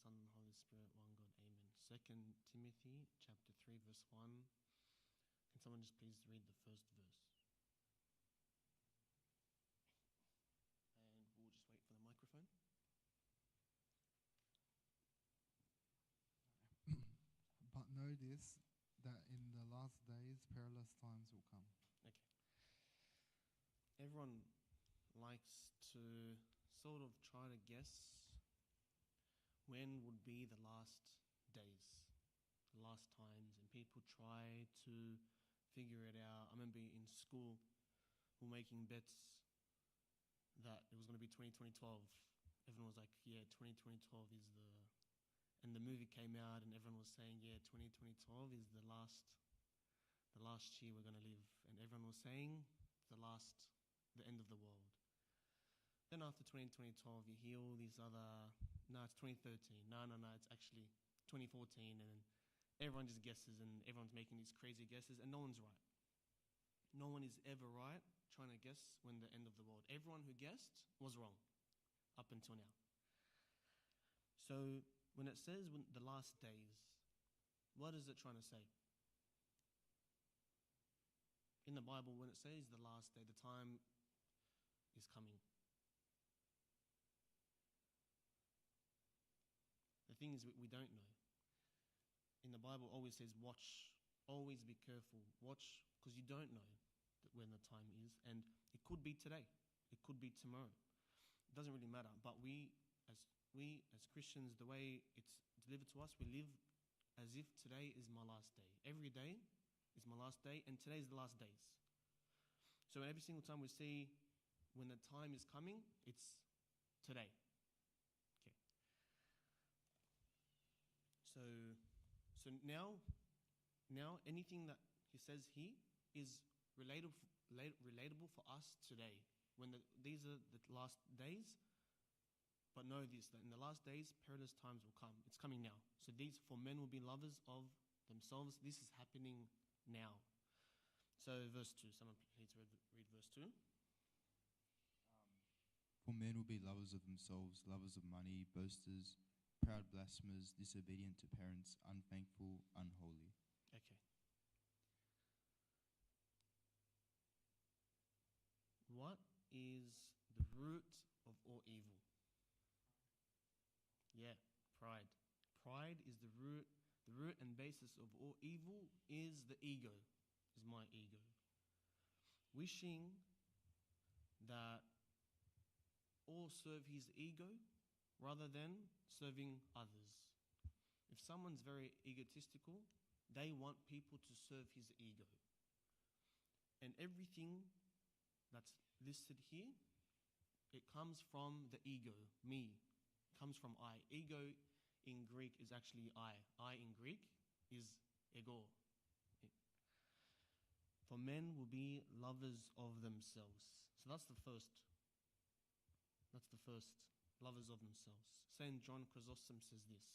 Son, and Holy Spirit, one God, amen. 2 Timothy chapter 3, verse 1. Can someone just please read the first verse? And we'll just wait for the microphone. But know this, that in the last days perilous times will come. Okay. Everyone likes to sort of try to guess when would be the last days, the last times, and people try to figure it out. I remember in school, we were making bets that it was going to be 2012. Everyone was like, yeah, 2012 is the... And the movie came out and everyone was saying, yeah, 2012 is the last year we're going to live. And everyone was saying the end of the world. Then after 2012, you hear all these other, no, it's 2013. No, it's actually 2014. And then everyone just guesses and everyone's making these crazy guesses and no one's right. No one is ever right trying to guess when the end of the world. Everyone who guessed was wrong up until now. So when it says the last days, what is it trying to say? In the Bible, when it says the last day, the time is coming. The thing is, we don't know. In the Bible, it always says, watch, always be careful, watch, because you don't know when the time is, and it could be today, it could be tomorrow. It doesn't really matter, but we as Christians, the way it's delivered to us, we live as if today is my last day. Every day is my last day, and today is the last days. So every single time we see when the time is coming, it's today. Okay. So now anything that he says here is relatable for us today. When these are the last days. But know this, that in the last days, perilous times will come. It's coming now. So for men will be lovers of themselves. This is happening now. So verse 2. Someone please read verse 2. For men will be lovers of themselves, lovers of money, boasters, proud, blasphemers, disobedient to parents, unthankful, unholy. Okay. What is the root of all evil? Yeah, pride. Pride is the root and basis of all evil is the ego, is my ego. Wishing that all serve his ego rather than serving others. If someone's very egotistical, they want people to serve his ego. And everything that's listed here, it comes from the ego, me. Comes from I. Ego in Greek is actually I. I in Greek is ego. For men will be lovers of themselves. So that's the first. Lovers of themselves. Saint John Chrysostom says this.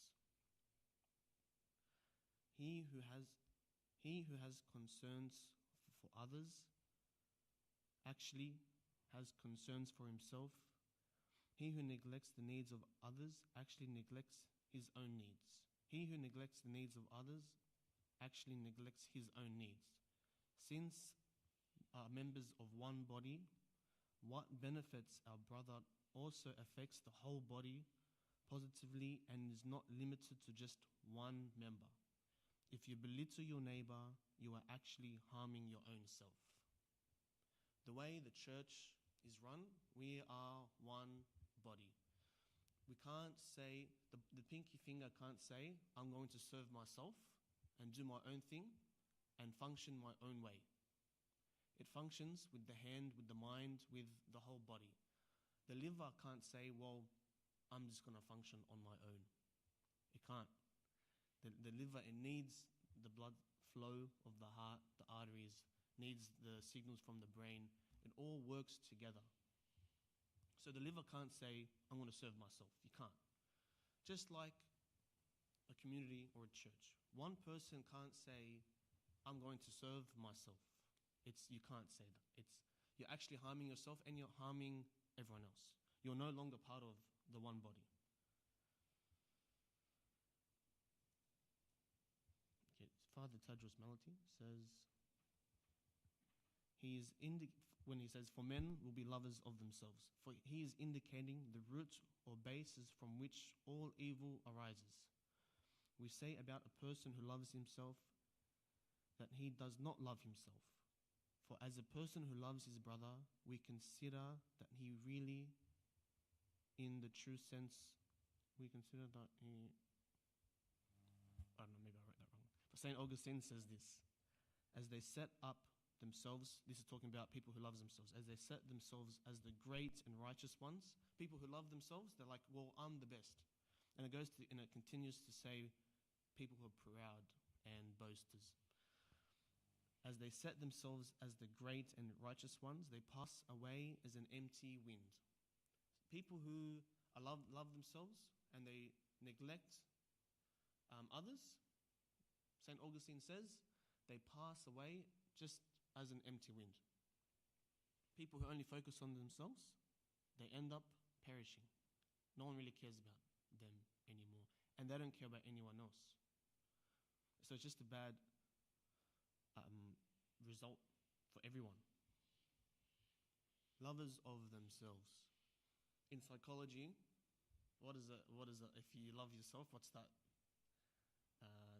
He who has concerns for others actually has concerns for himself. He who neglects the needs of others actually neglects his own needs. He who neglects the needs of others actually neglects his own needs. Since are members of one body, what benefits our brother also affects the whole body positively and is not limited to just one member. If you belittle your neighbor, you are actually harming your own self. The way the church is run, we are one body. We can't say, the pinky finger can't say, I'm going to serve myself and do my own thing and function my own way. It functions with the hand, with the mind, with the whole body. The liver can't say, well, I'm just going to function on my own. It can't. The liver, it needs the blood flow of the heart, the arteries, needs the signals from the brain. It all works together. So the liver can't say, I'm going to serve myself. You can't. Just like a community or a church. One person can't say, I'm going to serve myself. You can't say that. You're actually harming yourself and you're harming everyone else. You're no longer part of the one body. Father Tadros Malaty says, when he says, for men will be lovers of themselves, for he is indicating the root or basis from which all evil arises. We say about a person who loves himself that he does not love himself. For as a person who loves his brother, we consider that he really, in the true sense, we consider that he, I don't know, maybe I wrote that wrong. But St. Augustine says this, as they set up themselves, this is talking about people who love themselves, as they set themselves as the great and righteous ones, people who love themselves, they're like, well, I'm the best. And it continues to say people who are proud and boasters. As they set themselves as the great and righteous ones, they pass away as an empty wind. People who love themselves and they neglect others, St. Augustine says, they pass away just as an empty wind. People who only focus on themselves, they end up perishing. No one really cares about them anymore. And they don't care about anyone else. So it's just a bad result for everyone. Lovers of themselves. In psychology, what is it? If you love yourself, what's that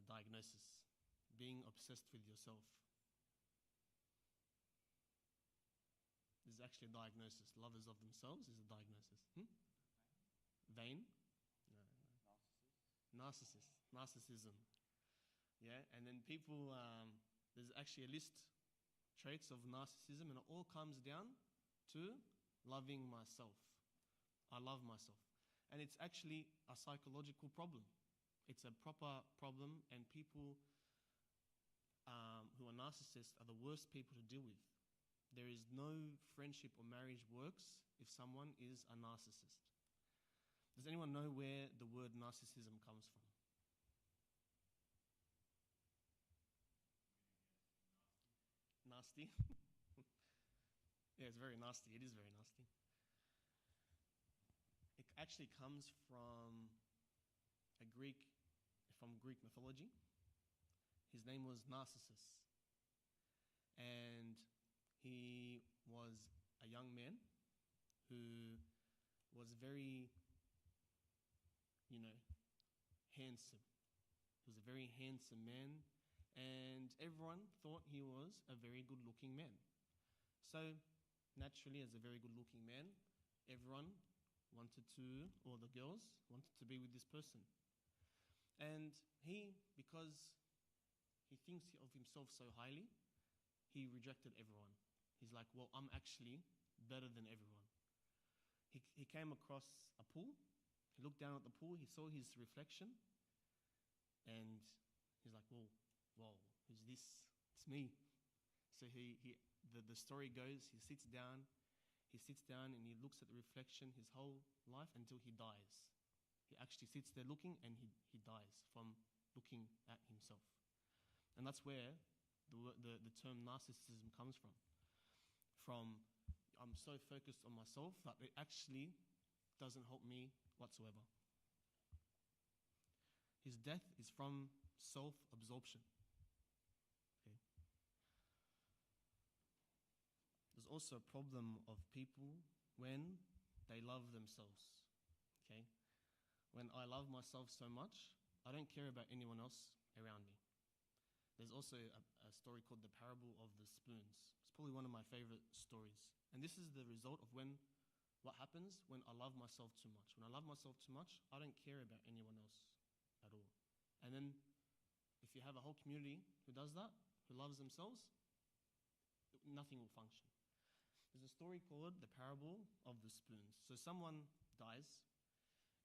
diagnosis? Being obsessed with yourself. This is actually a diagnosis. Lovers of themselves is a diagnosis. Vain? No. Narcissism. Yeah, and then people, there's actually a list, traits of narcissism, and it all comes down to loving myself. I love myself. And it's actually a psychological problem. It's a proper problem, and people who are narcissists are the worst people to deal with. There is no friendship or marriage works if someone is a narcissist. Does anyone know where the word narcissism comes from? Nasty? Yeah, it's very nasty. It is very nasty. It actually comes from Greek mythology. His name was Narcissus. And he was a young man who was very, handsome. He was a very handsome man, and everyone thought he was a very good-looking man. So, naturally, as a very good-looking man, everyone wanted to, or the girls wanted to be with this person. And he, because he thinks of himself so highly, he rejected everyone. He's like, well, I'm actually better than everyone. He came across a pool. He looked down at the pool. He saw his reflection. And he's like, whoa, who's this? It's me. So the story goes, he sits down and he looks at the reflection his whole life until he dies. He actually sits there looking, and he dies from looking at himself. And that's where the term narcissism comes from. From I'm so focused on myself that it actually doesn't help me whatsoever. His death is from self-absorption. Okay. There's also a problem of people when they love themselves. Okay? When I love myself so much, I don't care about anyone else around me. There's also a story called The Parable of the Spoons. It's probably one of my favorite stories. And this is the result of what happens when I love myself too much. When I love myself too much, I don't care about anyone else at all. And then if you have a whole community who does that, who loves themselves, nothing will function. There's a story called The Parable of the Spoons. So someone dies,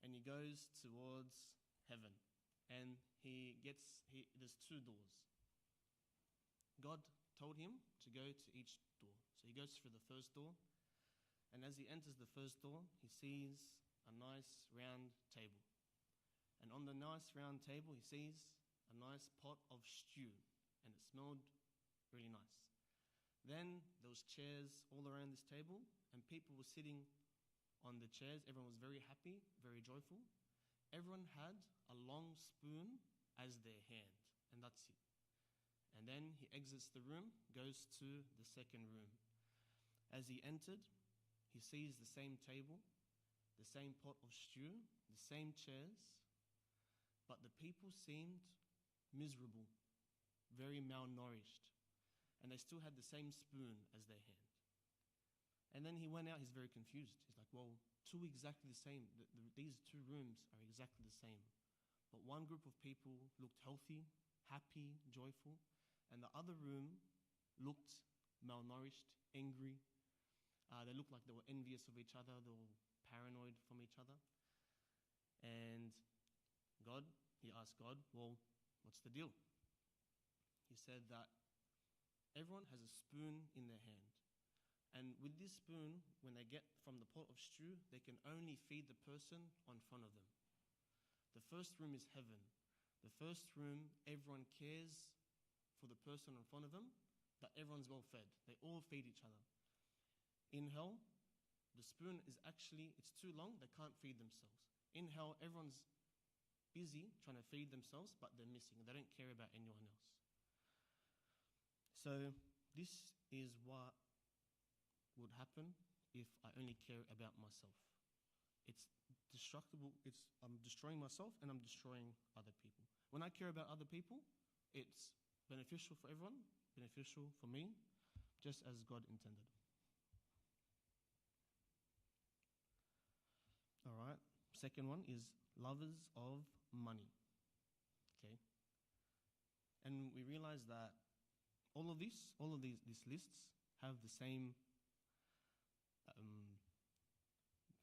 and he goes towards heaven. And there's 2 doors. God told him to go to each door. So he goes through the first door, and as he enters the first door, he sees a nice round table. And on the nice round table, he sees a nice pot of stew, and it smelled really nice. Then there was chairs all around this table, and people were sitting on the chairs. Everyone was very happy, very joyful. Everyone had a long spoon as their hand, and that's it. And then he exits the room, goes to the second room. As he entered, he sees the same table, the same pot of stew, the same chairs, but the people seemed miserable, very malnourished, and they still had the same spoon as their hand. And then he went out, he's very confused. He's like, well, two exactly the same. These two rooms are exactly the same. But one group of people looked healthy, happy, joyful, and the other room looked malnourished, angry. They looked like they were envious of each other, they were paranoid from each other. And he asked God, well, what's the deal? He said that everyone has a spoon in their hand. And with this spoon, when they get from the pot of stew, they can only feed the person on front of them. The first room is heaven. The first room, everyone cares for the person in front of them, but everyone's well fed. They all feed each other. In hell, the spoon is it's too long, they can't feed themselves. In hell, everyone's busy trying to feed themselves, but they're missing. They don't care about anyone else. So this is what would happen if I only care about myself. It's destructible. I'm destroying myself and I'm destroying other people. When I care about other people, it's beneficial for everyone, beneficial for me, just as God intended. All right. Second one is lovers of money. Okay. And we realize that all of these lists have the same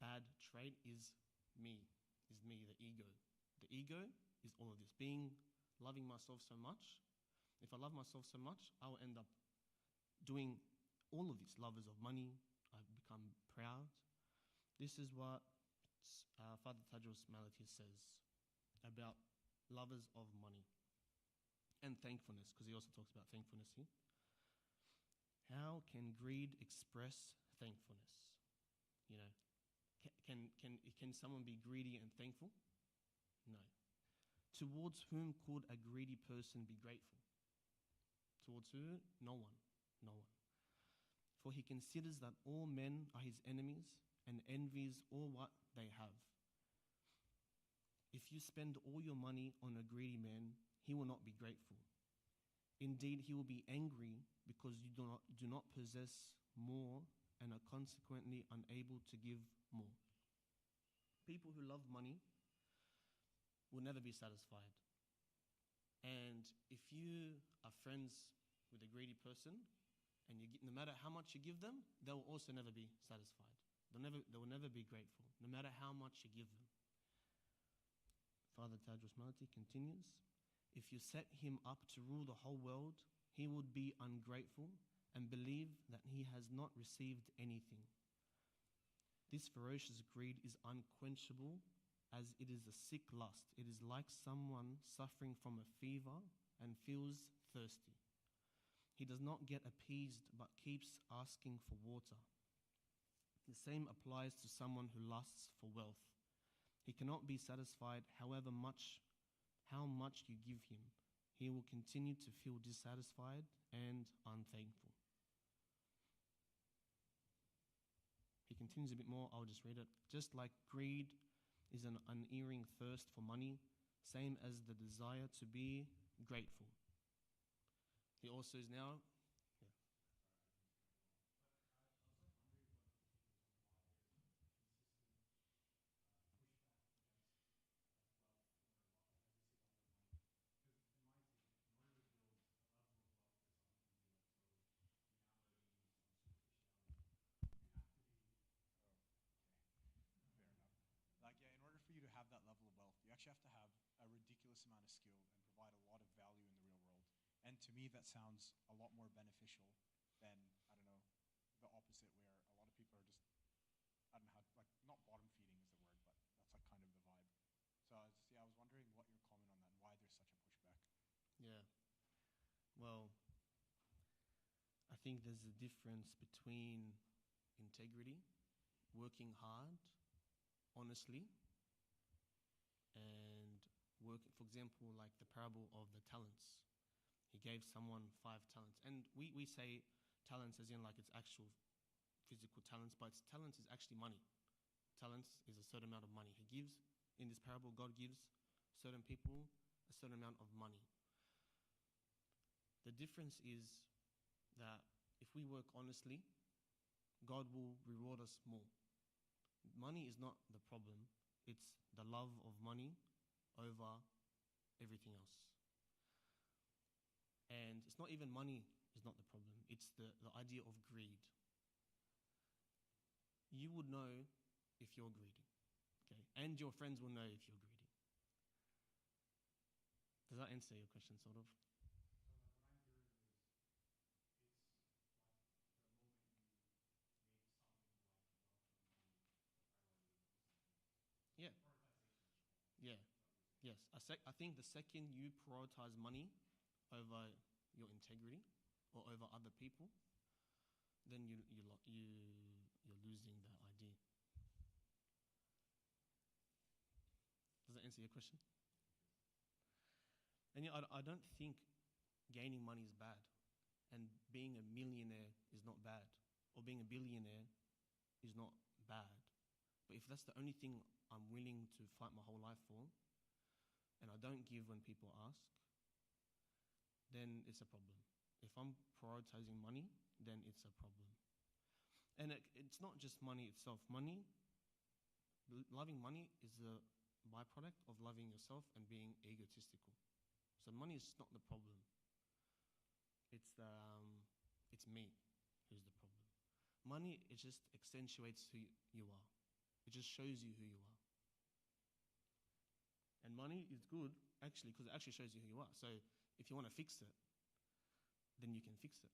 bad trait is me, the ego. The ego is all of this, loving myself so much. If I love myself so much, I will end up doing all of these. Lovers of money, I become proud. This is what Father Tadros Malatis says about lovers of money and thankfulness, because he also talks about thankfulness here. How can greed express thankfulness? You know, can someone be greedy and thankful? No. Towards whom could a greedy person be grateful? Towards who? No one. No one. For he considers that all men are his enemies and envies all what they have. If you spend all your money on a greedy man, he will not be grateful. Indeed, he will be angry because you do not possess more and are consequently unable to give more. People who love money will never be satisfied. And if you are friends with a greedy person, and no matter how much you give them, they will also never be satisfied. They will never be grateful, no matter how much you give them. Father Tadros Malatis continues, if you set him up to rule the whole world, he would be ungrateful and believe that he has not received anything. This ferocious greed is unquenchable, as it is a sick lust. It is like someone suffering from a fever and feels thirsty. He does not get appeased but keeps asking for water. The same applies to someone who lusts for wealth. He cannot be satisfied how much you give him. He will continue to feel dissatisfied and unthankful. He continues a bit more, I'll just read it. Just like greed is an unerring thirst for money, same as the desire to be grateful. He also is now... In order for you to have that level of wealth, you actually have to have a ridiculous amount of skill and provide a lot of value in the real world. And to me, that sounds a lot more beneficial than, the opposite, where a lot of people are just, not bottom feeding is the word, but that's kind of the vibe. So I was wondering what your comment on that and why there's such a pushback. Yeah. Well, I think there's a difference between integrity, working hard, honestly, and work. For example, like the parable of the talents. He gave someone 5 talents. And we say talents as in like it's actual physical talents, but talents is actually money. Talents is a certain amount of money. He gives, in this parable, God gives certain people a certain amount of money. The difference is that if we work honestly, God will reward us more. Money is not the problem. It's the love of money over everything else. And it's not even money is not the problem. It's the idea of greed. You would know if you're greedy, okay? And your friends will know if you're greedy. Does that answer your question, sort of? Yeah. Yeah. Yes. I think the second you prioritize money over your integrity or over other people, then you're losing that idea. Does that answer your question? And yeah, I don't think gaining money is bad, and being a millionaire is not bad, or being a billionaire is not bad. But if that's the only thing I'm willing to fight my whole life for, and I don't give when people ask, then it's a problem. If I'm prioritizing money, then it's a problem. And it's not just money itself. Loving money is a byproduct of loving yourself and being egotistical. So money is not the problem. It's me who's the problem. Money, it just accentuates who you are. It just shows you who you are. And money is good, actually, because it actually shows you who you are. So if you want to fix it, then you can fix it.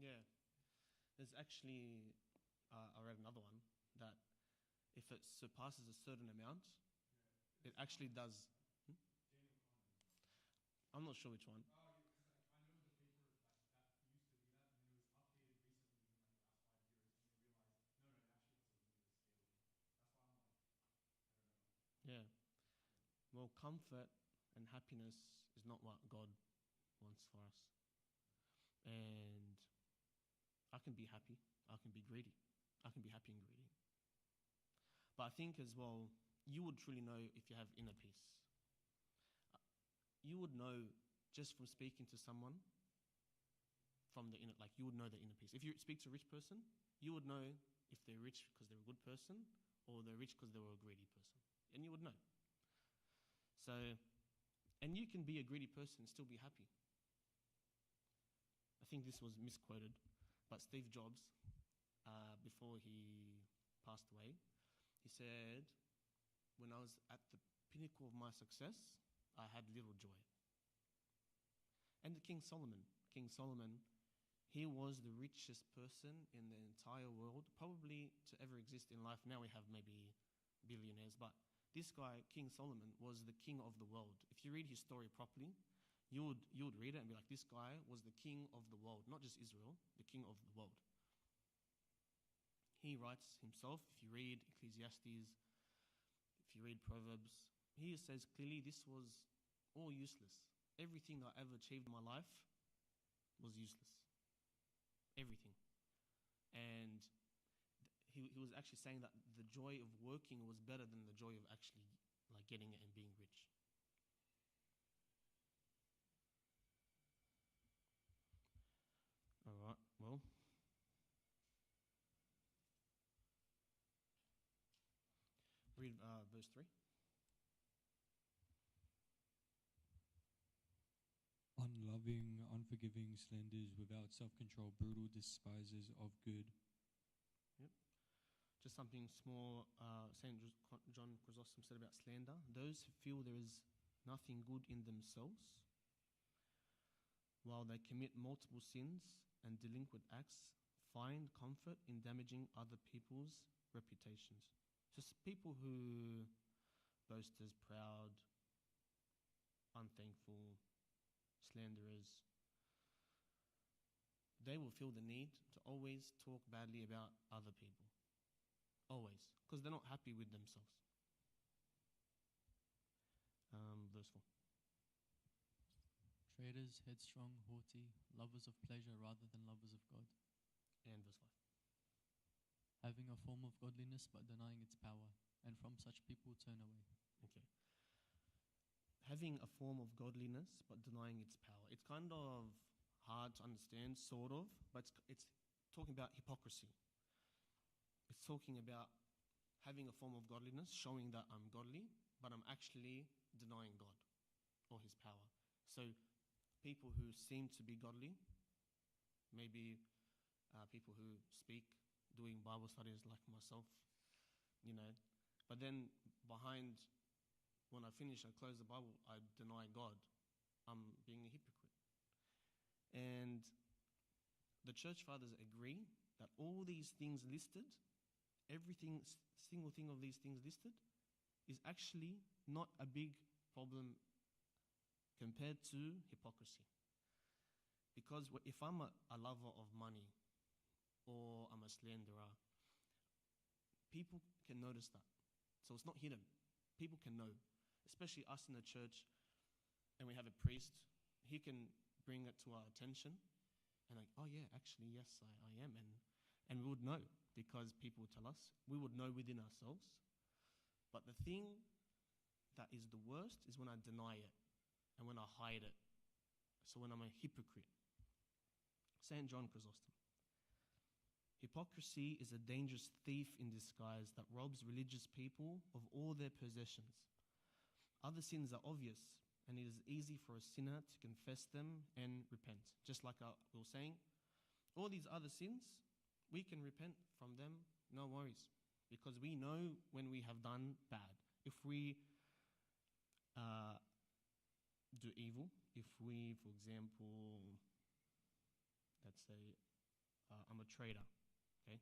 Yeah. There's actually, I read another one, that if it surpasses a certain amount, it actually does. Hmm? I'm not sure which one. Yeah. Well, comfort and happiness is not what God wants for us. And I can be happy. I can be greedy. I can be happy and greedy. But I think as well, you would truly know if you have inner peace. You would know just from speaking to someone from the inner, like you would know the inner peace. If you speak to a rich person, you would know if they're rich because they're a good person or they're rich because they were a greedy person. And you would know. So, and you can be a greedy person and still be happy. I think this was misquoted. But Steve Jobs, before he passed away, he said, when I was at the pinnacle of my success, I had little joy. And King Solomon, he was the richest person in the entire world, probably to ever exist in life. Now we have maybe billionaires, but this guy, King Solomon, was the king of the world. If you read his story properly, you would read it and be like, this guy was the king of the world, not just Israel, the king of the world. He writes himself, if you read Ecclesiastes, if you read Proverbs, he says clearly this was all useless. Everything that I ever achieved in my life was useless. Everything. And he was actually saying that the joy of working was better than the joy of actually like getting it and being rich. All right, well, read verse 3. Unloving, unforgiving, slanders, without self-control, brutal, despisers of good. Just something small, St. John Chrysostom said about slander. Those who feel there is nothing good in themselves, while they commit multiple sins and delinquent acts, find comfort in damaging other people's reputations. Just people who boasters, proud, unthankful, slanderers, they will feel the need to always talk badly about other people. Always. Because they're not happy with themselves. Verse 4. Traitors, headstrong, haughty, lovers of pleasure rather than lovers of God. And verse 5. Having a form of godliness but denying its power, and from such people turn away. Okay. Having a form of godliness but denying its power. It's kind of hard to understand, sort of, but it's talking about hypocrisy. It's talking about having a form of godliness, showing that I'm godly, but I'm actually denying God or his power. So people who seem to be godly, maybe people who speak, doing Bible studies like myself, but then behind, when I finish, I close the Bible, I deny God. I'm being a hypocrite. And the church fathers agree that all these things listed, single thing of these things listed, is actually not a big problem compared to hypocrisy. Because if I'm a lover of money or I'm a slanderer, people can notice that. So it's not hidden. People can know, especially us in the church, and we have a priest. He can bring it to our attention and like, oh yeah, actually, yes, I am. And we would know because people would tell us. We would know within ourselves. But the thing that is the worst is when I deny it and when I hide it. So when I'm a hypocrite. St. John Chrysostom. Hypocrisy is a dangerous thief in disguise that robs religious people of all their possessions. Other sins are obvious, and it is easy for a sinner to confess them and repent. Just like we were saying, all these other sins, we can repent from them, no worries, because we know when we have done bad. If we do evil, if we, for example, let's say I'm a traitor, okay?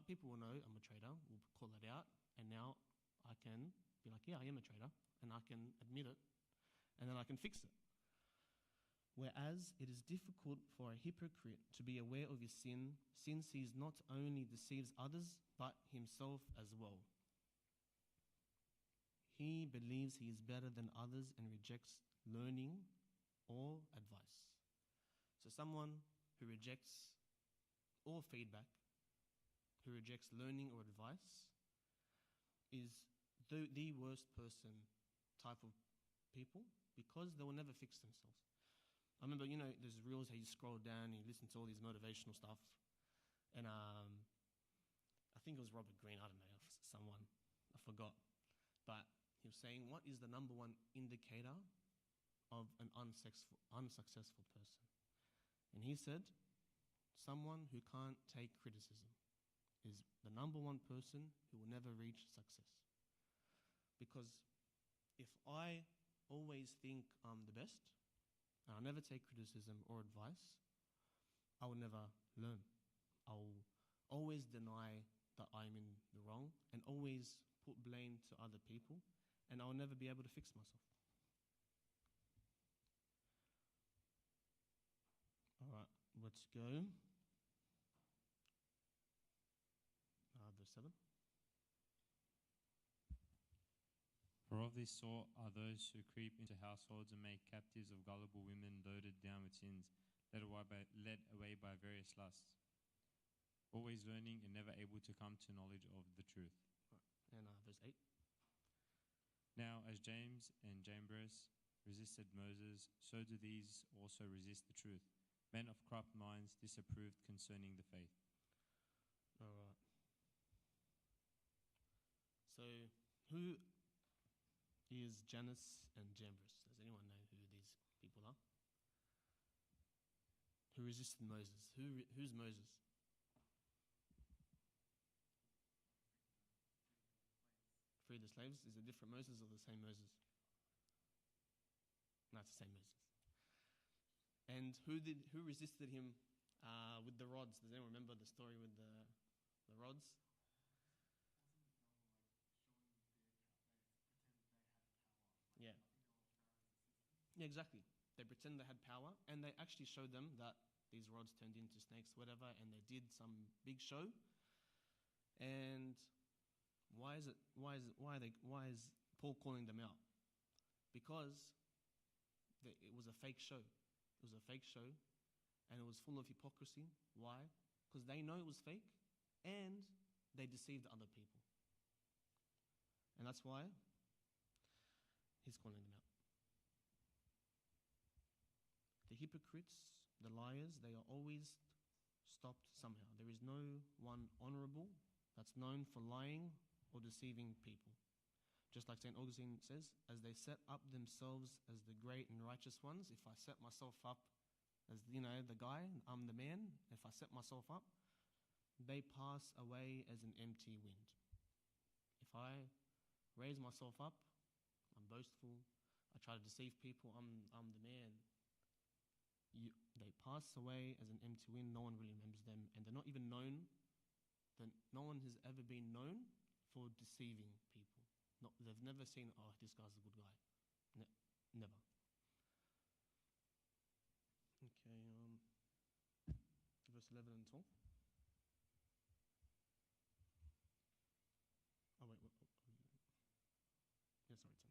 People will know I'm a traitor, we'll call it out, and now I can be like, yeah, I am a traitor, and I can admit it, and then I can fix it. Whereas it is difficult for a hypocrite to be aware of his sin, since he not only deceives others, but himself as well. He believes he is better than others and rejects learning or advice. So someone who rejects all feedback, who rejects learning or advice, is the worst person type of people because they will never fix themselves. I remember, there's reels how you scroll down and you listen to all these motivational stuff. And I think it was Robert Greene, I don't know, someone, I forgot. But he was saying, what is the number one indicator of an unsuccessful person? And he said, someone who can't take criticism is the number one person who will never reach success. Because if I always think I'm the best, and I'll never take criticism or advice, I will never learn. I'll always deny that I'm in the wrong and always put blame to other people, and I'll never be able to fix myself. All right, let's go. Verse 7. For of this sort are those who creep into households and make captives of gullible women loaded down with sins, led away by various lusts, always learning and never able to come to knowledge of the truth. And verse 8. Now, as James and Jambres resisted Moses, so do these also resist the truth. Men of corrupt minds disapproved concerning the faith. All right. So, who is Jannes and Jambres? Does anyone know who these people are? Who resisted Moses? Who's Moses? Free the slaves? Is it different Moses or the same Moses? No, it's the same Moses. And who resisted him with the rods? Does anyone remember the story with the rods? Yeah, exactly. They pretend they had power, and they actually showed them that these rods turned into snakes, whatever, and they did some big show. And why is Paul calling them out? Because it was a fake show. It was a fake show, and it was full of hypocrisy. Why? Because they know it was fake, and they deceived other people. And that's why he's calling them out. The hypocrites, the liars, they are always stopped somehow. There is no one honorable that's known for lying or deceiving people. Just like St. Augustine says, as they set up themselves as the great and righteous ones, if I set myself up as, the guy, I'm the man, if I set myself up, they pass away as an empty wind. If I raise myself up, I'm boastful, I try to deceive people, I'm the man. They pass away as an empty wind. No one really remembers them, and they're not even known. No one has ever been known for deceiving people. They've never seen, oh, this guy's a good guy. Never. Okay, verse 11 and 12. Oh, wait. Yeah, sorry, 10.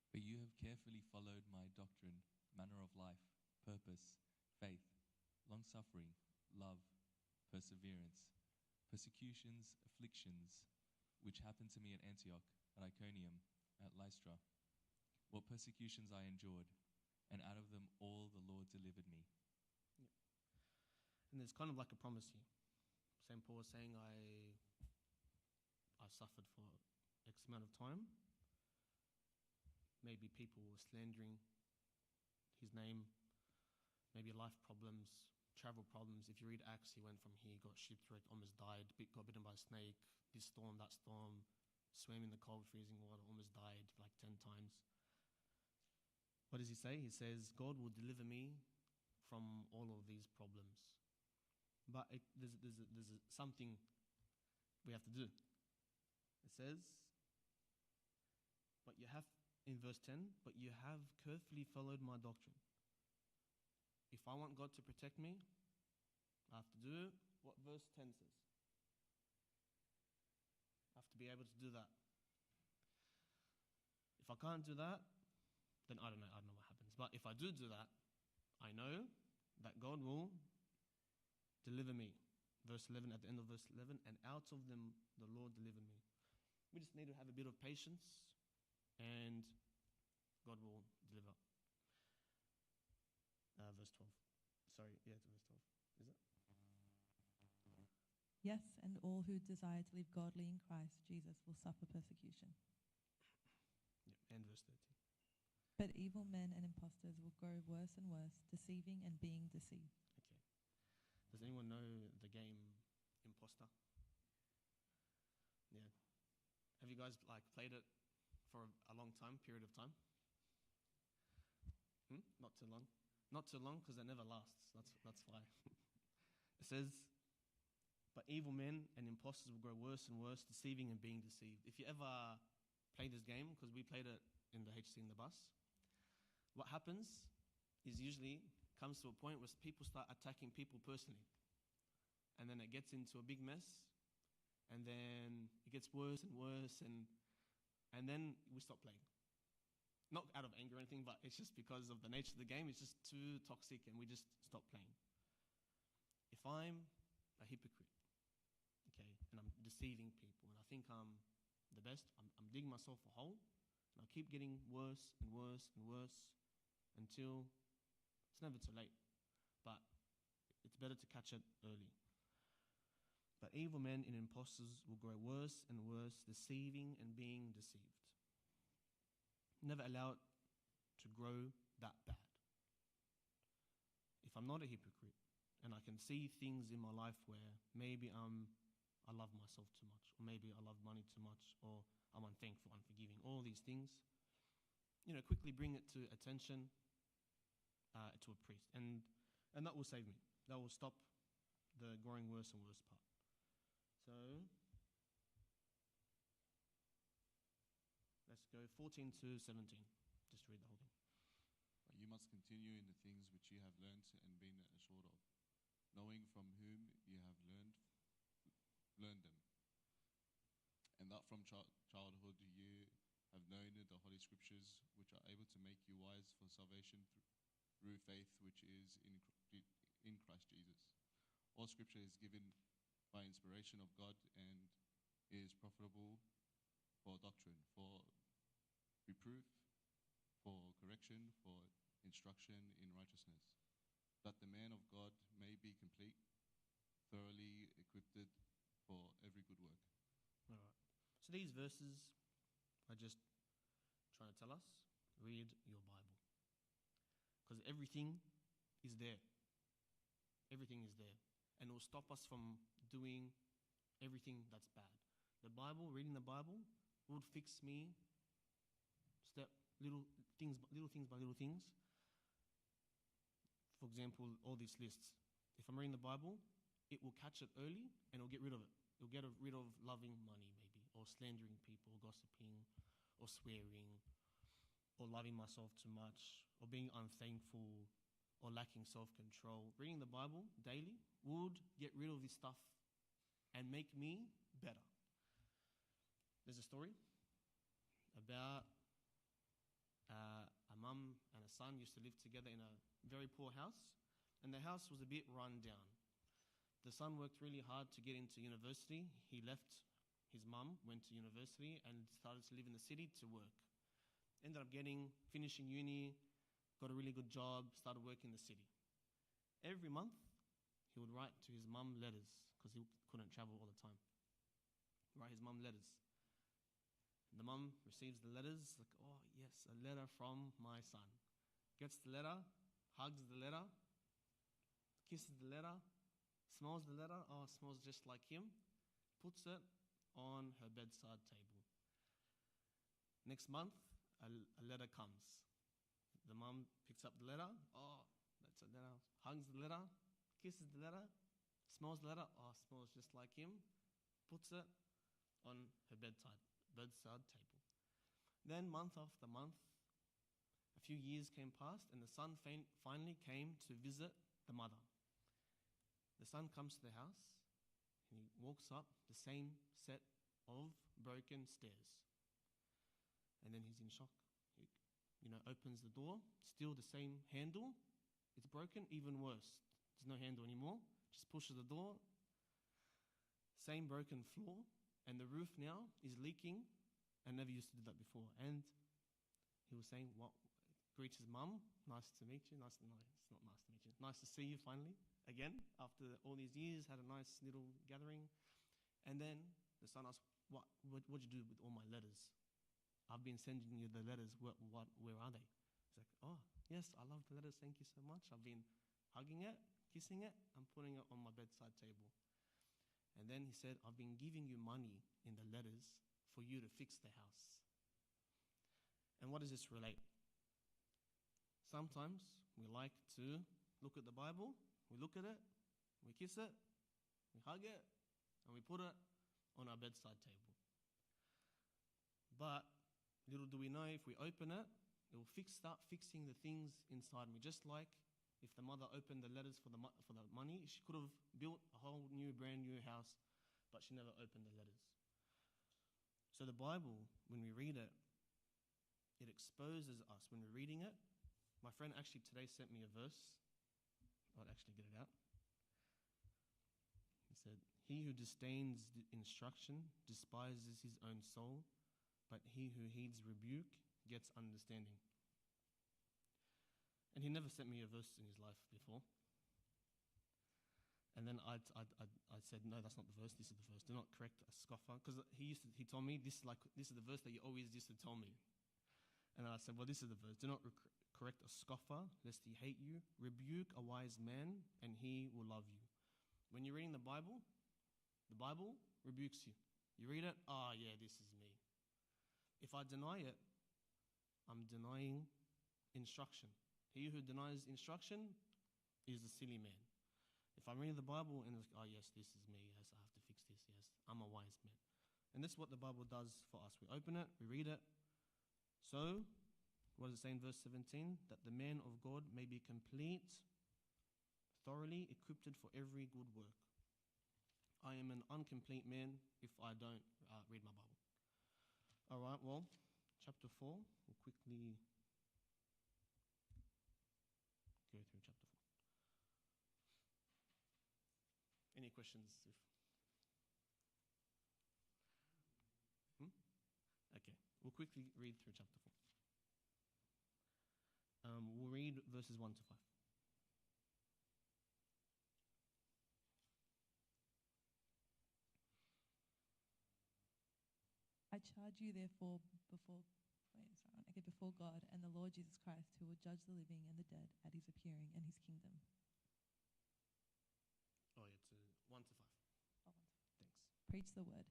But you have carefully followed my doctrine, manner of life, purpose, faith, long-suffering, love, perseverance, persecutions, afflictions, which happened to me at Antioch, at Iconium, at Lystra. What persecutions I endured, and out of them all the Lord delivered me. Yeah. And there's kind of like a promise here. St. Paul is saying, I suffered for X amount of time. Maybe people were slandering his name, maybe life problems, travel problems. If you read Acts, he went from here, got shipwrecked, almost died, got bitten by a snake, this storm, that storm, swam in the cold, freezing water, almost died like 10 times. What does he say? He says, God will deliver me from all of these problems. But there's something we have to do. It says, but you have, in verse 10, but you have carefully followed my doctrine. If I want God to protect me, I have to do what verse 10 says. I have to be able to do that. If I can't do that, then I don't know what happens. But if I do that, I know that God will deliver me. Verse 11, at the end of verse 11, and out of them the Lord delivered me. We just need to have a bit of patience, and God will deliver. Verse 12. Sorry, yeah, it's verse 12. Is it? Yes, and all who desire to live godly in Christ Jesus will suffer persecution. Yeah, and verse 13. But evil men and impostors will grow worse and worse, deceiving and being deceived. Okay. Does anyone know the game Imposter? Yeah. Have you guys played it for a long period of time? Not too long. Not too long because it never lasts. That's why. It says, but evil men and impostors will grow worse and worse, deceiving and being deceived. If you ever play this game, because we played it in the HC in the bus, what happens is usually comes to a point where people start attacking people personally. And then it gets into a big mess, and then it gets worse and worse, and then we stop playing. Not out of anger or anything, but it's just because of the nature of the game. It's just too toxic, and we just stop playing. If I'm a hypocrite, okay, and I'm deceiving people, and I think I'm the best, I'm digging myself a hole, and I'll keep getting worse and worse and worse until it's never too late. But it's better to catch it early. But evil men and impostors will grow worse and worse, deceiving and being deceived. Never allow it to grow that bad. If I'm not a hypocrite and I can see things in my life where maybe I love myself too much, or maybe I love money too much, or I'm unthankful, unforgiving, all these things, quickly bring it to attention to a priest. And that will save me. That will stop the growing worse and worse part. So, let's go 14 to 17. Just read the whole thing. But you must continue in the things which you have learnt and been assured of, knowing from whom you have learned them, and that from childhood you have known the Holy Scriptures, which are able to make you wise for salvation through faith which is in Christ Jesus. All Scripture is given by inspiration of God and is profitable for doctrine, for reproof, for correction, for instruction in righteousness, that the man of God may be complete, thoroughly equipped for every good work. All right. So these verses are just trying to tell us, read your Bible. Because everything is there. Everything is there. And it will stop us from doing everything that's bad. The Bible, reading the Bible, would fix me little things by little things. For example, all these lists. If I'm reading the Bible, it will catch it early and it'll get rid of it. It'll get rid of loving money, maybe, or slandering people, gossiping, or swearing, or loving myself too much, or being unthankful, or lacking self-control. Reading the Bible daily would get rid of this stuff and make me better. There's a story about a mum and a son used to live together in a very poor house, and the house was a bit run down. The son worked really hard to get into university. He left his mum, went to university, and started to live in the city to work. Ended up finishing uni, got a really good job, started working in the city. Every month, he would write to his mum letters, because he couldn't travel all the time. Write his mum letters. The mum receives the letters, like, oh yes, a letter from my son. Gets the letter, hugs the letter, kisses the letter, smells the letter, oh, it smells just like him, puts it on her bedside table. Next month, a letter comes. The mum picks up the letter, oh, that's a letter, hugs the letter, kisses the letter, smells the letter, oh, it smells just like him, puts it on her bedside table. Then month after month, a few years came past, and the son finally came to visit the mother. The son comes to the house, and he walks up the same set of broken stairs. And then he's in shock. He, opens the door, still the same handle. It's broken, even worse. There's no handle anymore. Just pushes the door. Same broken floor. And the roof now is leaking, and never used to do that before. And he was saying, greets his mum, nice to meet you. It's not nice to meet you. Nice to see you finally, again, after all these years, had a nice little gathering. And then the son asked, what'd you do with all my letters? I've been sending you the letters. Where are they? He's like, oh, yes, I love the letters. Thank you so much. I've been hugging it, kissing it, and putting it on my bedside table. And then he said, I've been giving you money in the letters for you to fix the house. And what does this relate? Sometimes we like to look at the Bible, we look at it, we kiss it, we hug it, and we put it on our bedside table. But little do we know, if we open it, it will start fixing the things inside me. Just like if the mother opened the letters for the money, she could have built a whole new, brand new house, but she never opened the letters. So the Bible, when we read it, it exposes us. When we're reading it, my friend actually today sent me a verse. I'll actually get it out. He said, he who disdains instruction despises his own soul, but he who heeds rebuke gets understanding. And he never sent me a verse in his life before. And then I said, no, that's not the verse. This is the verse. Do not correct a scoffer. Because he told me, this is the verse that you always used to tell me. And I said, well, this is the verse. Do not correct a scoffer, lest he hate you. Rebuke a wise man, and he will love you. When you're reading the Bible rebukes you. You read it, yeah, this is me. If I deny it, I'm denying instruction. He who denies instruction is a silly man. If I'm reading the Bible and it's, yes, this is me. Yes, I have to fix this. Yes, I'm a wise man. And this is what the Bible does for us. We open it, we read it. So, what does it say in verse 17? That the man of God may be complete, thoroughly equipped for every good work. I am an incomplete man if I don't read my Bible. All right, well, chapter 4, we'll quickly go through chapter 4. Any questions? Okay, we'll quickly read through chapter 4. We'll read verses 1 to 5. I charge you therefore before God and the Lord Jesus Christ, who will judge the living and the dead at his appearing and his kingdom. Oh, it's 1 to 5. Thanks. Preach the word.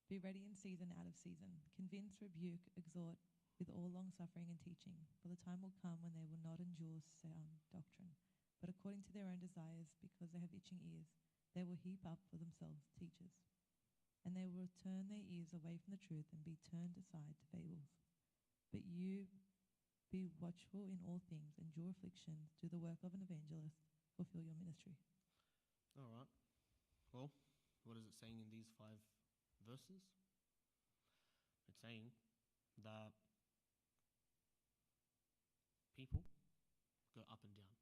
Be ready in season, out of season. Convince, rebuke, exhort with all long-suffering and teaching. For the time will come when they will not endure sound doctrine, but according to their own desires, because they have itching ears, they will heap up for themselves teachers. And they will turn their ears away from the truth and be turned aside to fables. But you be watchful in all things, endure afflictions, do the work of an evangelist, fulfill your ministry. All right. Well, what is it saying in these 5 verses? It's saying that people go up and down.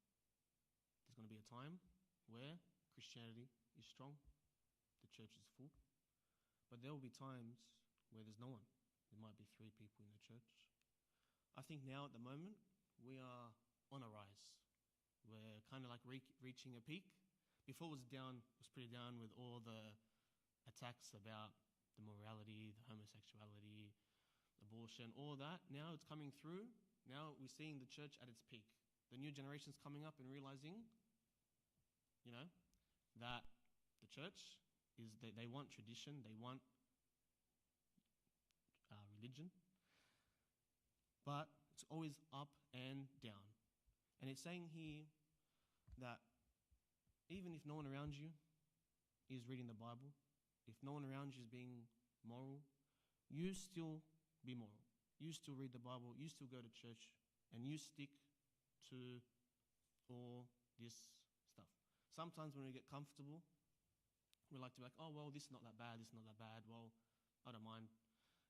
There's going to be a time where Christianity is strong, the church is full, but there will be times where there's no one. There might be 3 people in the church. I think now at the moment we are on a rise. We're kind of like reaching a peak. Before it was pretty down with all the attacks about the morality, the homosexuality, abortion, all that. Now it's coming through. Now we're seeing the church at its peak. The new generation's coming up and realizing, that the church they want tradition, they want religion, but it's always up and down. And it's saying here that even if no one around you is reading the Bible, if no one around you is being moral, you still be moral. You still read the Bible, you still go to church, and you stick to all this stuff. Sometimes when we get comfortable, we like to be like, oh, well, this is not that bad, this is not that bad, well, I don't mind.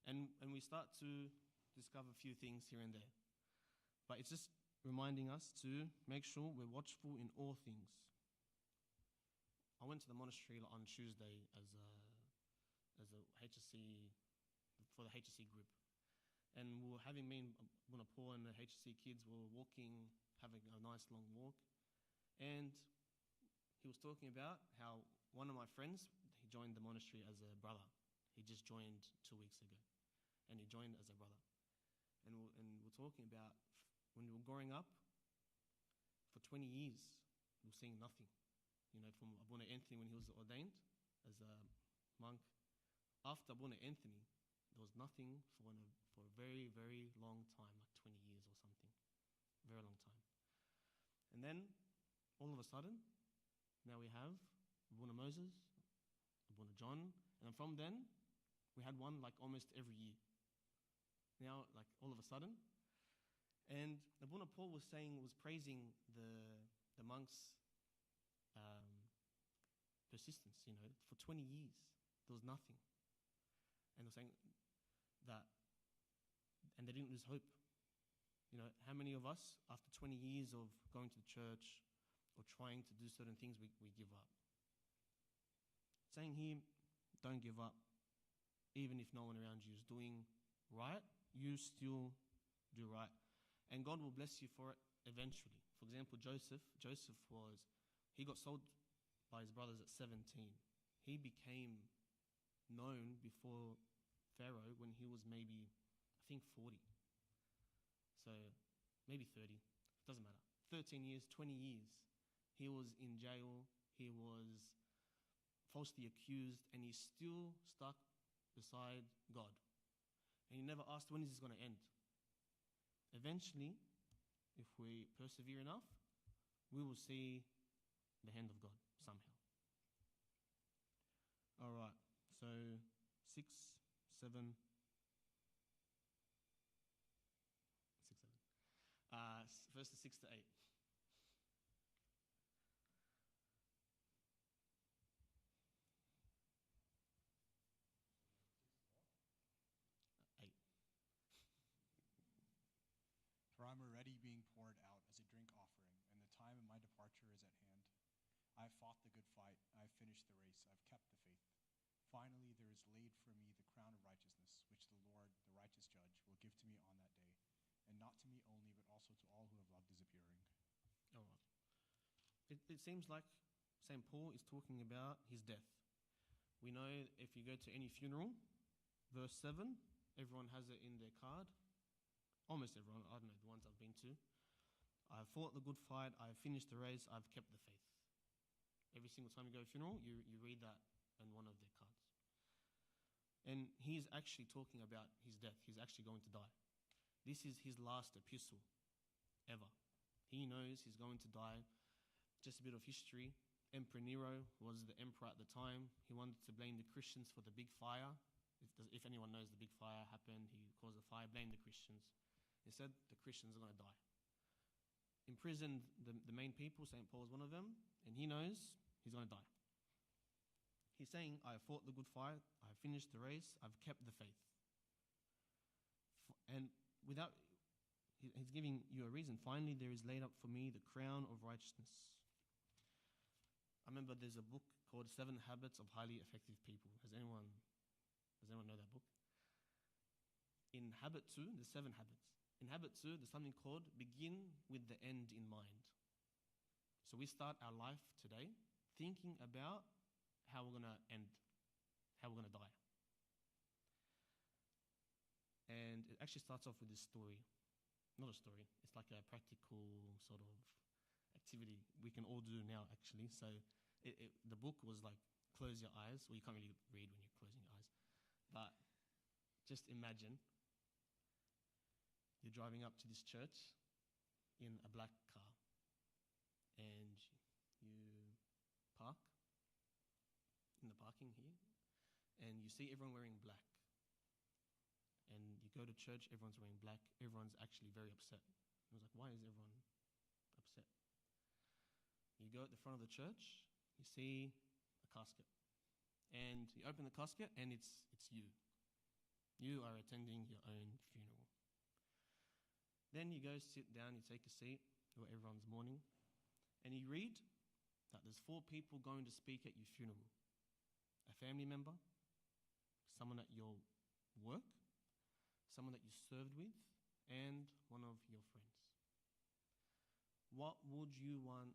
And we start to discover a few things here and there. But it's just reminding us to make sure we're watchful in all things. I went to the monastery on Tuesday as a HSC, for the HSC group. And we were having Paul and the HSC kids were walking, having a nice long walk. And he was talking about how one of my friends, he joined the monastery as a brother. He just joined 2 weeks ago. And he joined as a brother. and we're talking about when we were growing up, for 20 years, we were seeing nothing. You know, from Abuna Anthony when he was ordained as a monk. After Abuna Anthony, there was nothing for a very, very long time, like 20 years or something. Very long time. And then, all of a sudden, now we have Abuna Moses, Abuna John, and from then, we had one like almost every year. Now, like all of a sudden. And Abuna Paul was praising the monks' persistence, you know, for 20 years. There was nothing. And they're saying that, and they didn't lose hope. You know, how many of us, after 20 years of going to the church or trying to do certain things, we give up? Saying here, don't give up. Even if no one around you is doing right, you still do right. And God will bless you for it eventually. For example, Joseph he got sold by his brothers at 17. He became known before Pharaoh when he was maybe, I think, 40. So maybe 30, doesn't matter. 13 years, 20 years. He was in jail, he was falsely accused, and he's still stuck beside God. And he never asked, when is this going to end? Eventually, if we persevere enough, we will see the hand of God somehow. All right, so 6, 7, 6, 7. Verses 6 to 8. For I am already being poured out as a drink offering, and the time of my departure is at hand. I have fought the good fight, I have finished the race, I have kept the faith. Finally, there is laid for me the crown of righteousness, which the Lord, the righteous judge, will give to me on that day, and not to me only, but also to all who have loved his appearing. All right. It seems like St. Paul is talking about his death. We know if you go to any funeral, verse 7, everyone has it in their card. Almost everyone, I don't know, the ones I've been to. I have fought the good fight, I have finished the race, I've kept the faith. Every single time you go to a funeral, you read that on one of their cards. And he's actually talking about his death. He's actually going to die. This is his last epistle ever. He knows he's going to die. Just a bit of history. Emperor Nero was the emperor at the time. He wanted to blame the Christians for the big fire. If anyone knows the big fire happened, he caused a fire, blamed the Christians. He said the Christians are going to die. Imprisoned the main people, St. Paul is one of them, and he knows he's going to die. He's saying, I have fought the good fight, I have finished the race, I've kept the faith. And he's giving you a reason. Finally, there is laid up for me the crown of righteousness. I remember there's a book called 7 Habits of Highly Effective People. Does anyone know that book? In habit 2, there's 7 habits. In habit 2, there's something called begin with the end in mind. So we start our life today thinking about how we're going to end, how we're going to die. And it actually starts off with this story. Not a story, it's like a practical sort of activity we can all do now, actually. So the book was like, close your eyes. Well, you can't really read when you're closing your eyes. But just imagine you're driving up to this church in a black car, and you park in the parking here, and you see everyone wearing black. And you go to church, everyone's wearing black, everyone's actually very upset. I was like, why is everyone upset? You go at the front of the church, you see a casket. And you open the casket, and it's you. You are attending your own funeral. Then you go sit down, you take a seat where everyone's mourning, and you read that there's 4 people going to speak at your funeral. A family member, someone at your work, someone that you served with, and one of your friends. What would you want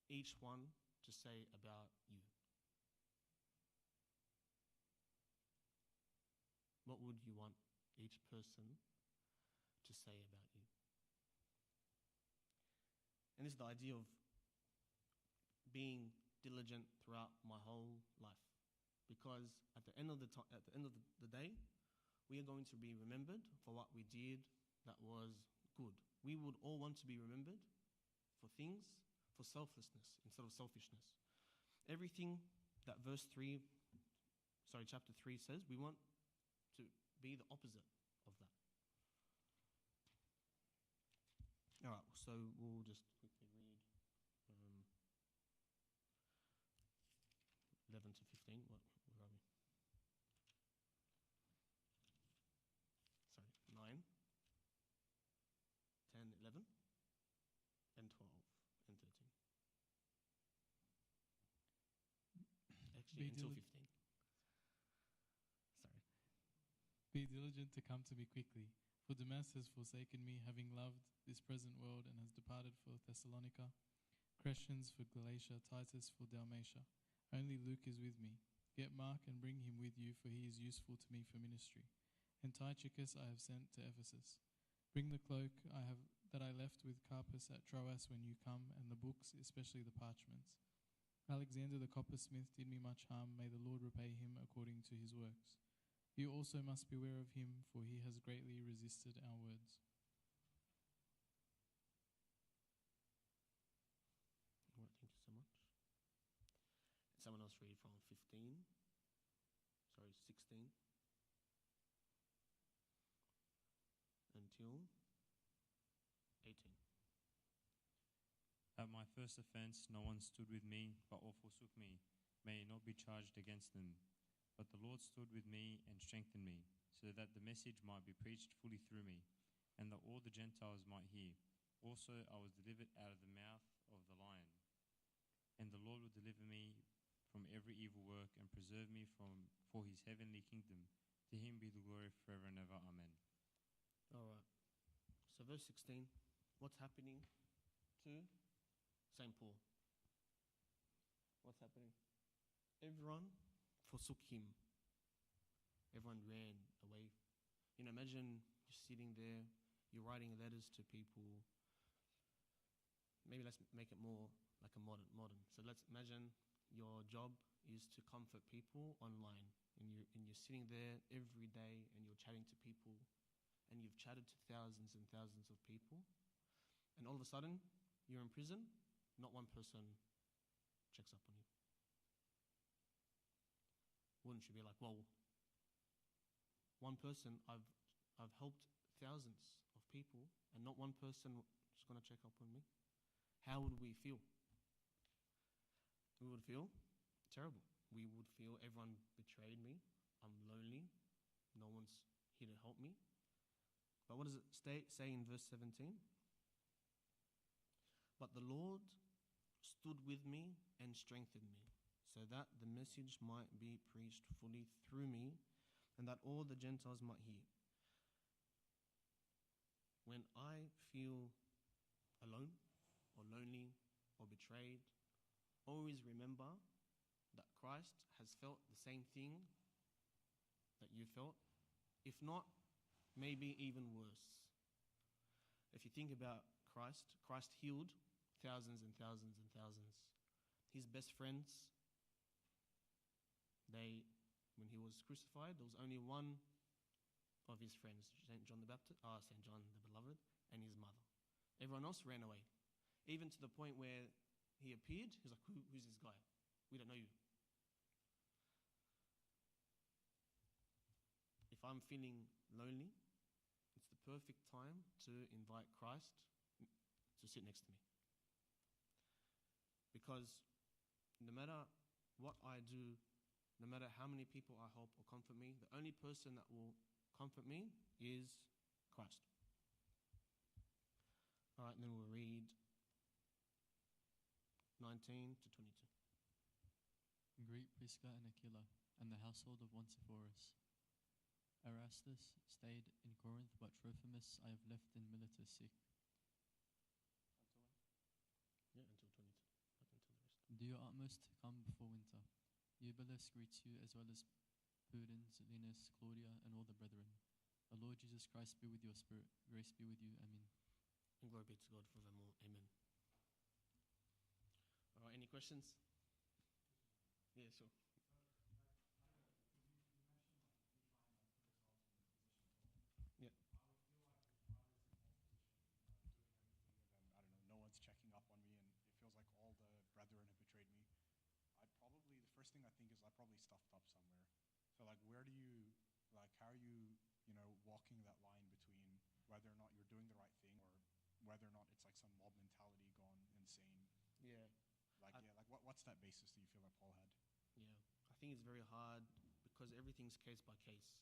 each one to say about you? What would you want each person to say about you. And this is the idea of being diligent throughout my whole life, because at the end of the day, we are going to be remembered for what we did that was good. We would all want to be remembered for things, for selflessness instead of selfishness. Everything that chapter 3 says, we want to be the opposite of that. All right, so we'll just quickly read 11 to 15. Where are we? Sorry, 9, 10, 11, and 12, and 13. Actually, until 15. Sorry. Be diligent to come to me quickly, for Demas has forsaken me, having loved this present world, and has departed for Thessalonica. Crescens for Galatia, Titus for Dalmatia. Only Luke is with me. Get Mark and bring him with you, for he is useful to me for ministry. And Tychicus I have sent to Ephesus. Bring the cloak that I left with Carpus at Troas when you come, and the books, especially the parchments. Alexander the coppersmith did me much harm. May the Lord repay him according to his works. You also must beware of him, for he has greatly resisted our words. All right, thank you so much. Someone else read from 16 until 18. At my first offense, no one stood with me, but all forsook me. May it not be charged against them. But the Lord stood with me and strengthened me, so that the message might be preached fully through me, and that all the Gentiles might hear. Also, I was delivered out of the mouth of the lion. And the Lord will deliver me from every evil work and preserve me for his heavenly kingdom. To him be the glory forever and ever. Amen. All right. So verse 16, what's happening to St. Paul? What's happening? Everyone forsook him. Everyone ran away. Imagine you're sitting there, you're writing letters to people. Maybe let's make it more like a modern. So let's imagine your job is to comfort people online, and you're sitting there every day and you're chatting to people, and you've chatted to thousands and thousands of people, and all of a sudden you're in prison. Not one person checks up on you. Wouldn't you be like, whoa, one person, I've helped thousands of people, and not one person is going to check up on me? How would we feel? We would feel terrible. We would feel everyone betrayed me. I'm lonely. No one's here to help me. But what does it say in verse 17? But the Lord stood with me and strengthened me, so that the message might be preached fully through me, and that all the Gentiles might hear. When I feel alone or lonely or betrayed, always remember that Christ has felt the same thing that you felt, if not, maybe even worse. If you think about Christ healed thousands and thousands and thousands. His best friends, when he was crucified, there was only one of his friends, St. John the Beloved, and his mother. Everyone else ran away, even to the point where he appeared. He was like, who's this guy? We don't know you. If I'm feeling lonely, it's the perfect time to invite Christ to sit next to me. Because no matter what I do, no matter how many people I help or comfort me, the only person that will comfort me is Christ. All right, and then we'll read 19 to 22. Greet Prisca and Aquila, and the household of Onesiphorus. Erastus stayed in Corinth, but Trophimus I have left in Miletus sick. Yeah, until 22. Not until the rest. Do your utmost to come before winter. Eubulus greets you, as well as Pudens, Linus, Claudia, and all the brethren. O Lord Jesus Christ, be with your spirit. Grace be with you. Amen. And glory be to God forevermore. Amen. All right, any questions? Yeah, sure. Yeah. And then, I don't know, no one's checking up on me, and it feels like all the brethren have betrayed me. The first thing I think is I probably stuffed up somewhere. So, like, where do you, like, how are you, walking that line between whether or not you're doing the right thing or whether or not it's like some mob mentality gone insane? Yeah. What's that basis that you feel like Paul had? Yeah. I think it's very hard because everything's case by case.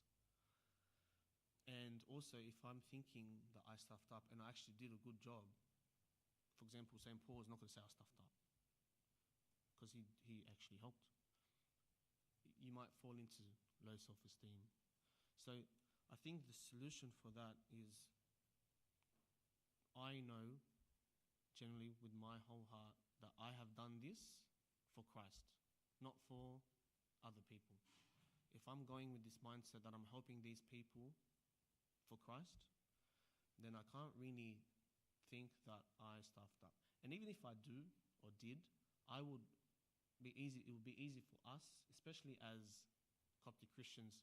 And also, if I'm thinking that I stuffed up and I actually did a good job, for example, St. Paul is not going to say I stuffed up because he actually helped. You might fall into low self-esteem. So I think the solution for that is I know generally with my whole heart that I have done this for Christ, not for other people. If I'm going with this mindset that I'm helping these people for Christ, then I can't really think that I stuffed up. And even if I do or did, it would be easy for us, especially as Coptic Christians,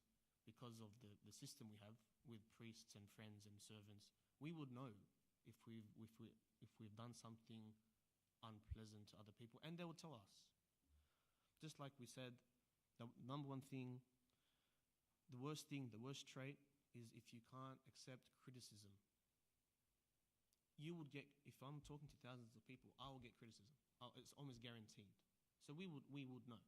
because of the system we have with priests and friends and servants. We would know if we've done something unpleasant to other people, and they will tell us. Just like we said, the number one thing, the worst trait is if you can't accept criticism. You would get, if I'm talking to thousands of people, I will get criticism. It's almost guaranteed. So we would know.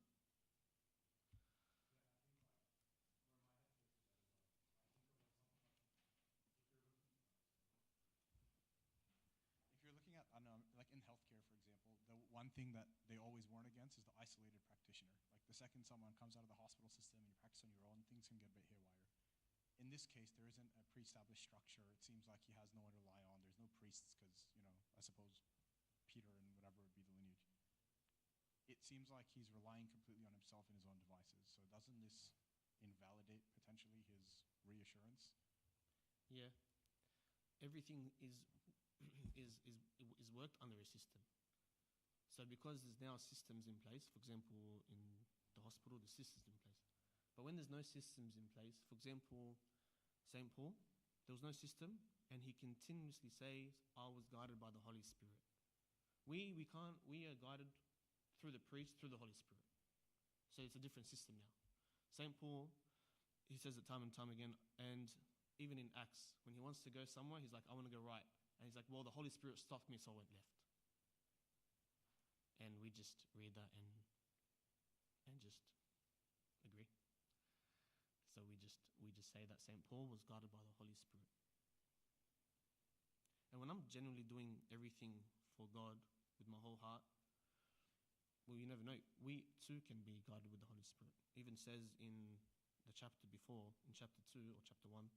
If you're looking at, I don't know, like in healthcare, for example, the one thing that they always warn against is the isolated practitioner. Like the second someone comes out of the hospital system and you practice on your own, things can get a bit haywire. In this case, there isn't a pre-established structure. It seems like he has no one to rely on. There's no priests because, I suppose Peter and whatever would be the lineage. It seems like he's relying completely on himself and his own devices. So doesn't this invalidate potentially his reassurance? Yeah. Everything is worked under a system. So because there's now systems in place, for example, in the hospital, the system's in place. But when there's no systems in place, for example, St. Paul, there was no system, and he continuously says, I was guided by the Holy Spirit. We are guided through the priest, through the Holy Spirit. So it's a different system now. St. Paul, he says it time and time again, and even in Acts, when he wants to go somewhere, he's like, I want to go right. And he's like, well, the Holy Spirit stopped me, so I went left. And we just read that and just agree. So we just say that St. Paul was guided by the Holy Spirit. And when I'm genuinely doing everything for God with my whole heart, well, you never know. We too can be guided with the Holy Spirit. It even says in the chapter before, in chapter 2 or chapter 1,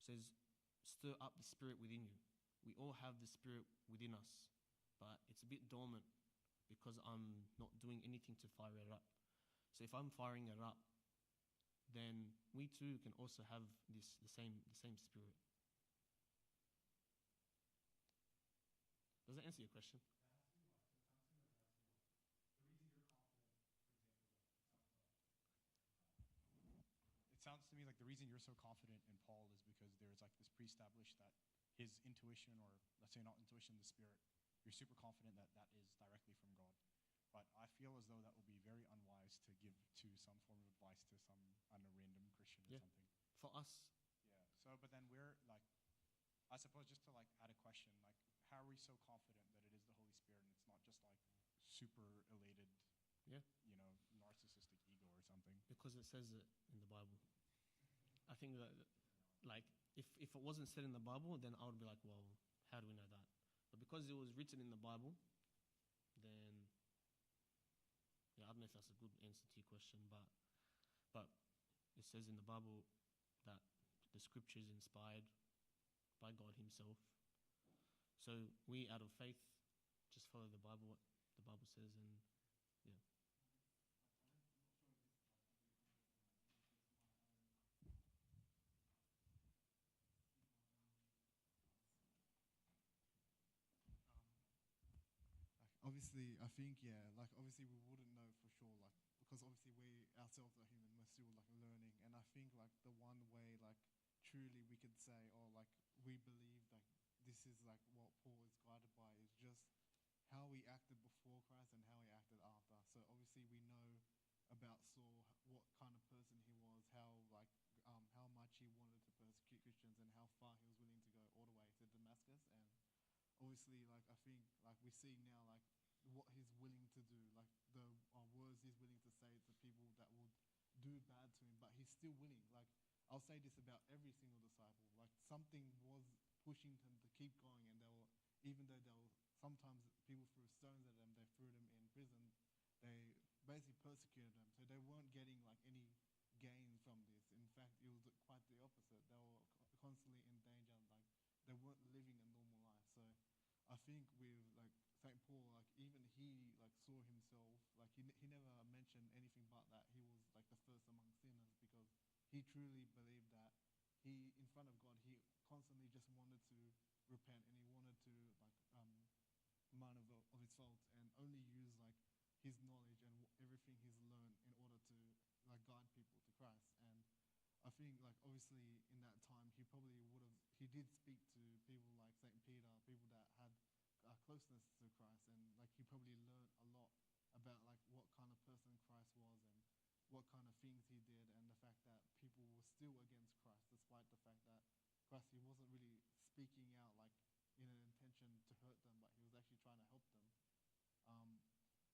says, stir up the Spirit within you. We all have the Spirit within us, but it's a bit dormant because I'm not doing anything to fire it up. So if I'm firing it up, then we too can also have the same Spirit. Does that answer your question? It sounds to me like the reason you're so confident in Paul is because there's like this pre-established that his intuition, or let's say not intuition, the Spirit, you're super confident that that is directly from God. But I feel as though that would be very unwise to give to some form of advice to some, I don't know, random Christian or something. For us. Yeah. So, but then we're like, I suppose just to like add a question, like, how are we so confident that it is the Holy Spirit and it's not just like super elated, narcissistic ego or something? Because it says it in the Bible. I think that, like, if it wasn't said in the Bible, then I would be like, well, how do we know that? But because it was written in the Bible, then, I don't know if that's a good answer to your question, but it says in the Bible that the scripture is inspired by God himself. So we, out of faith, just follow the Bible, what the Bible says, and yeah. obviously, I think, yeah, like obviously we wouldn't know for sure, like because obviously we ourselves are human, we're still like learning, and I think like the one way like truly we could say, oh, like we believe like this is like what Paul is guided by is just how he acted before Christ and how he acted after. So obviously we know about Saul, what kind of person he was, how much he wanted to persecute Christians, and how far he was willing to go all the way to Damascus. And obviously, like I think, like we see now, like what he's willing to do, like the words he's willing to say to people that would do bad to him, but he's still willing. Like I'll say this about every single disciple, like something was pushing them to keep going, and they were, even though they were sometimes people threw stones at them, they threw them in prison, they basically persecuted them, so they weren't getting like any gain from this. In fact, it was quite the opposite. They were constantly in danger, like they weren't living a normal life. So I think with like Saint Paul, like even he like saw himself, like he never mentioned anything but that he was like the first among sinners, because he truly believed that he, in front of God, he constantly just wanted to repent, and he wanted to like mind of his faults, and only use like his knowledge and everything he's learned in order to like guide people to Christ. And I think like obviously in that time he probably would have, he did speak to people like Saint Peter, people that had closeness to Christ, and like he probably learned a lot about like what kind of person Christ was and what kind of things he did, and the fact that people were still against Christ despite the fact that Christ, he wasn't really speaking out like in an intention to hurt them, but he was actually trying to help them.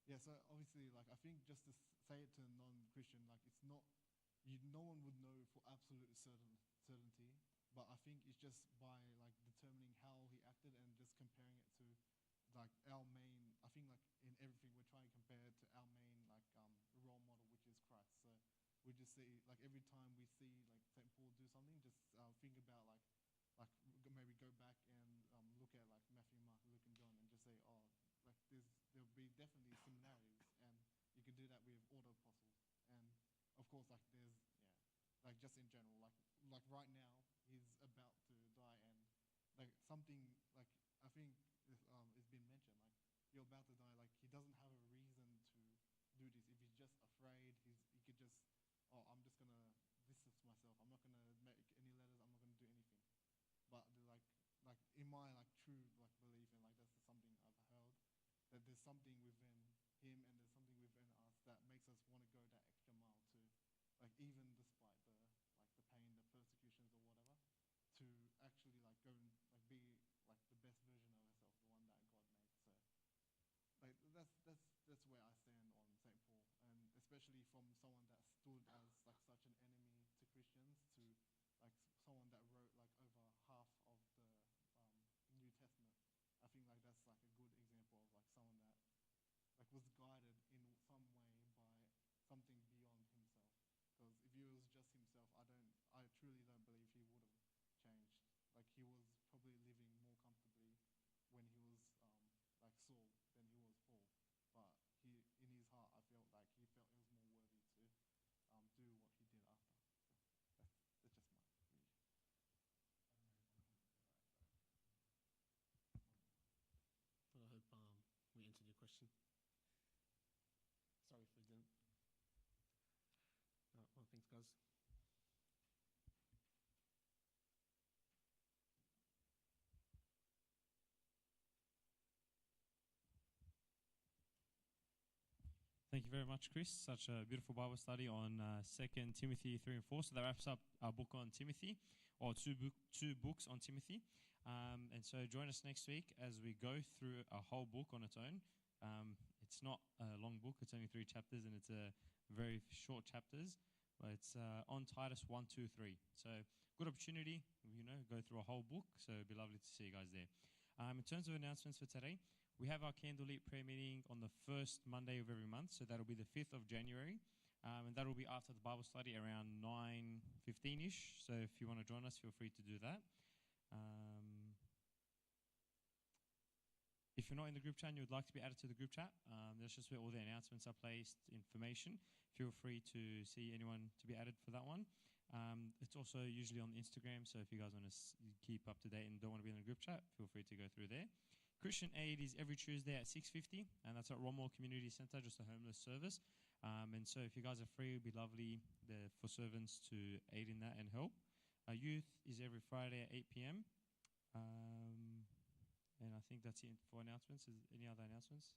Yeah, so obviously, like I think just to say it to a non-Christian, like it's not, no one would know for absolute certainty, but I think it's just by like determining how he acted and just comparing it to like our main, I think like in everything we're trying to compare it to our main like role model, which is Christ. So we just see like every time we see like Saint Paul do something, just think about maybe go back and look at like Matthew, Mark, Luke, and John, and just say, oh, like there'll be definitely similarities, and you can do that with all the apostles. And of course, like there's like just in general, like right now he's about to die, and like something like I think it's been mentioned, like you're about to die, like he doesn't have a reason to do this. If he's just afraid, he could just, oh, I'm just gonna distance myself, I'm not gonna make any letters, I'm not gonna do anything. But like in my like true like belief, and like that's something I've heard, that there's something within him and there's something within us that makes us want to go that extra mile to, like even despite the pain, the persecutions or whatever, to actually like go and like be like the best version of ourselves, the one that God made. So like that's where I stand on Saint Paul, and especially from someone that stood as like such an enemy to Christians, to like someone that wrote like over half of the New Testament. I think like that's like a good example of like someone that like was guided in some way by something beyond himself. Because if he was just himself, I truly don't believe he would have changed. Like he was probably living more comfortably when he was like Saul than he was Paul. But he, in his heart, I felt like he felt it was more worthy to do what he did after. So that's just my view. Well, I hope we answered your question. Sorry if we didn't. Well, thanks, guys. Thank you very much, Chris. Such a beautiful Bible study on 2 Timothy 3 and 4. So that wraps up our book on Timothy, or two books on Timothy. And so join us next week as we go through a whole book on its own. It's not a long book. It's only 3 chapters, and it's a very short chapters. But it's on Titus 1, 2, 3. So good opportunity, go through a whole book. So it'd be lovely to see you guys there. In terms of announcements for today, we have our Candlelit prayer meeting on the first Monday of every month. So that'll be the 5th of January. And that'll be after the Bible study around 9:15-ish. So if you want to join us, feel free to do that. If you're not in the group chat and you would like to be added to the group chat, that's just where all the announcements are placed, information. Feel free to see anyone to be added for that one. It's also usually on Instagram, so if you guys want to keep up to date and don't want to be in the group chat, feel free to go through there. Christian Aid is every Tuesday at 6:50, and that's at Romwell Community Centre, just a homeless service. And so if you guys are free, it would be lovely for servants to aid in that and help. Youth is every Friday at 8 p.m. And I think that's it for announcements. Is any other announcements?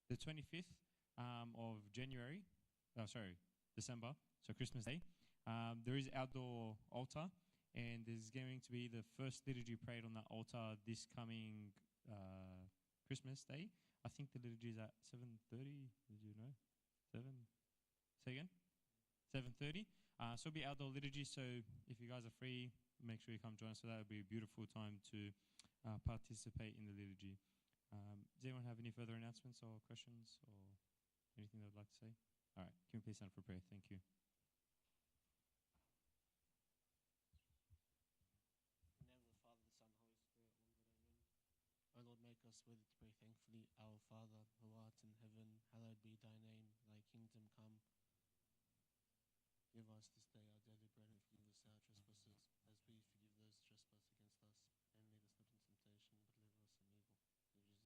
The 25th of December, so Christmas Day, there is outdoor altar, and there's going to be the first liturgy prayed on that altar this coming Christmas Day. I think the liturgy is at 7:30. Did you know? 7. Say again? 7:30. So it'll be outdoor liturgy. So if you guys are free, make sure you come join us. So that would be a beautiful time to participate in the liturgy. Does anyone have any further announcements or questions or anything they would like to say? All right. Can we please stand for prayer? Thank you. In the name of the Father, the Son, Holy Spirit, one God, amen. O Lord, make us worthy to pray thankfully. Our Father,